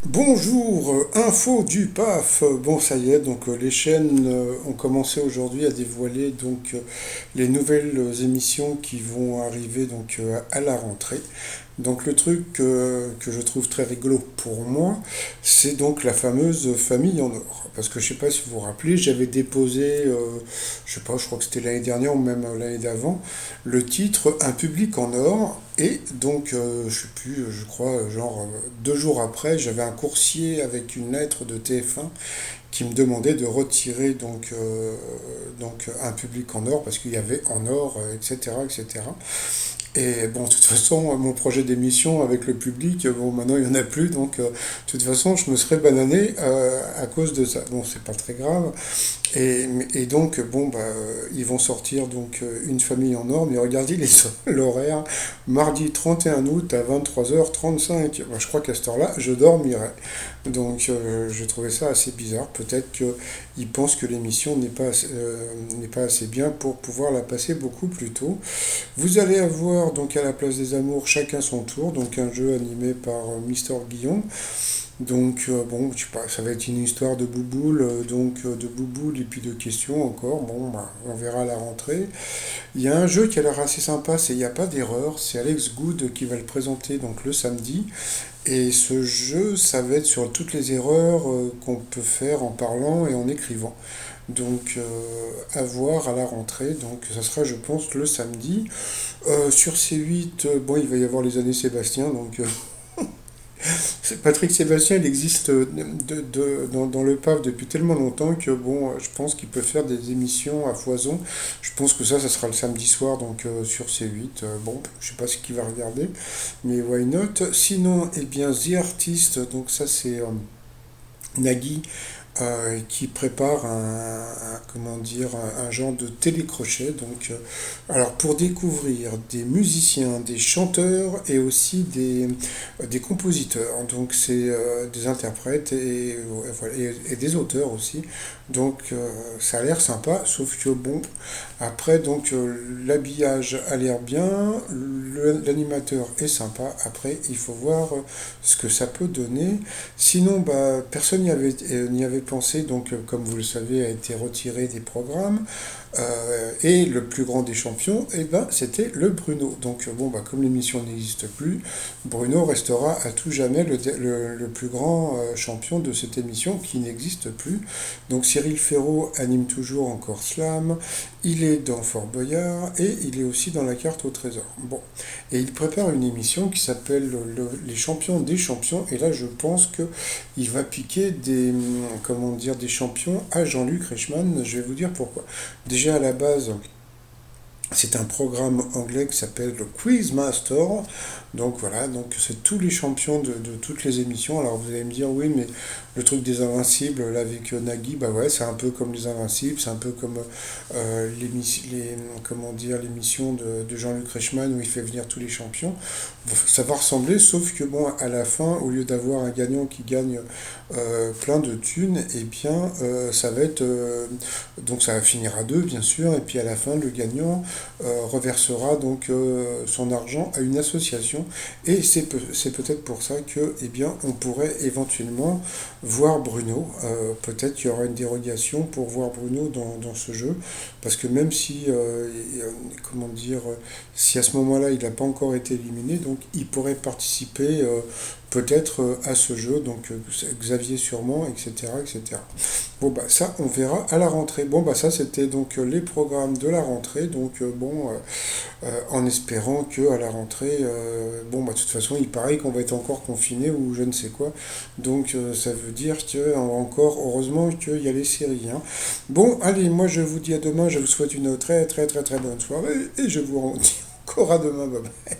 Bonjour, info du PAF. Bon, ça y est, donc les chaînes ont commencé aujourd'hui à dévoiler les nouvelles émissions qui vont arriver à la rentrée. Donc le truc que je trouve très rigolo pour moi, c'est donc la fameuse famille en or. Parce que je sais pas si vous vous rappelez, j'avais déposé, je sais pas, je crois que c'était l'année dernière ou même l'année d'avant, le titre Un public en or. Et donc, je sais plus, je crois, 2 jours après, j'avais un coursier avec une lettre de TF1 qui me demandait de retirer un public en or parce qu'il y avait en or, etc., etc. Et bon, de toute façon, mon projet d'émission avec le public, bon, maintenant il n'y en a plus, de toute façon, je me serais banané à cause de ça. Bon, c'est pas très grave. Et donc, bon, bah, ils vont sortir une famille en or, mais regardez l'horaire, mardi 31 août à 23h35. Moi, je crois qu'à cette heure-là, je dormirai. Donc, je trouvais ça assez bizarre. Peut-être qu'ils pensent que l'émission n'est pas assez bien pour pouvoir la passer beaucoup plus tôt. Vous allez avoir donc à la place des amours chacun son tour, donc un jeu animé par Mister Guillon. Bon, je sais pas, ça va être une histoire de bouboule, de bouboule et puis de questions encore. Bon, bah, on verra à la rentrée. Il y a un jeu qui a l'air assez sympa, c'est Il n'y a pas d'erreur. C'est Alex Good qui va le présenter donc le samedi. Et ce jeu, ça va être sur toutes les erreurs qu'on peut faire en parlant et en écrivant. À voir à la rentrée. Donc, ça sera, je pense, le samedi. Sur C8, bon, il va y avoir les années Sébastien, Patrick Sébastien, il existe dans le PAF depuis tellement longtemps que bon, je pense qu'il peut faire des émissions à foison. Je pense que ça sera le samedi soir sur C8. Bon, je sais pas ce qu'il va regarder, mais why not? Sinon, eh bien, The Artist, donc ça c'est Nagui qui prépare comment dire, un genre de télécrochet. Alors pour découvrir des musiciens, des chanteurs et aussi des compositeurs. Donc c'est des interprètes voilà, et des auteurs aussi. Ça a l'air sympa, sauf que bon, après l'habillage a l'air bien, l'animateur est sympa. Après il faut voir ce que ça peut donner. Sinon, bah, personne n'y avait pensé, comme vous le savez, a été retiré des programmes. Et le plus grand des champions, eh ben, c'était le Bruno. Bon, bah, comme l'émission n'existe plus, Bruno restera à tout jamais le plus grand champion de cette émission qui n'existe plus. Donc Cyril Ferraud anime toujours encore Slam, il est dans Fort Boyard et il est aussi dans la carte au trésor. Bon, et il prépare une émission qui s'appelle Les champions des champions. Et là, je pense que il va piquer comment dire, des champions à Jean-Luc Reichmann. Je vais vous dire pourquoi. Déjà à la base, c'est un programme anglais qui s'appelle le Quizmaster. Donc voilà, donc c'est tous les champions de toutes les émissions. Alors vous allez me dire, oui, mais le truc des Invincibles, là avec Nagui, bah ouais, c'est un peu comme les Invincibles, c'est un peu comme comment dire, l'émission de Jean-Luc Reichmann où il fait venir tous les champions. Ça va ressembler, sauf que bon, à la fin, au lieu d'avoir un gagnant qui gagne plein de thunes, eh bien, ça va être. Ça va finir à deux, bien sûr, et puis à la fin, le gagnant reversera son argent à une association. Et c'est peut-être pour ça que, eh bien, on pourrait éventuellement voir Bruno. Peut-être qu'il y aura une dérogation pour voir Bruno dans ce jeu, parce que même si, comment dire, si à ce moment-là il n'a pas encore été éliminé, donc il pourrait participer peut-être à ce jeu, Xavier sûrement, etc., etc. Bon bah ça on verra à la rentrée. Bon bah ça c'était les programmes de la rentrée, en espérant que à la rentrée, bon bah de toute façon il paraît qu'on va être encore confiné ou je ne sais quoi, ça veut dire que encore heureusement qu'il y a les séries. Hein. Bon allez, moi je vous dis à demain, je vous souhaite une très très très très bonne soirée et je vous dis encore à demain. Bye bye.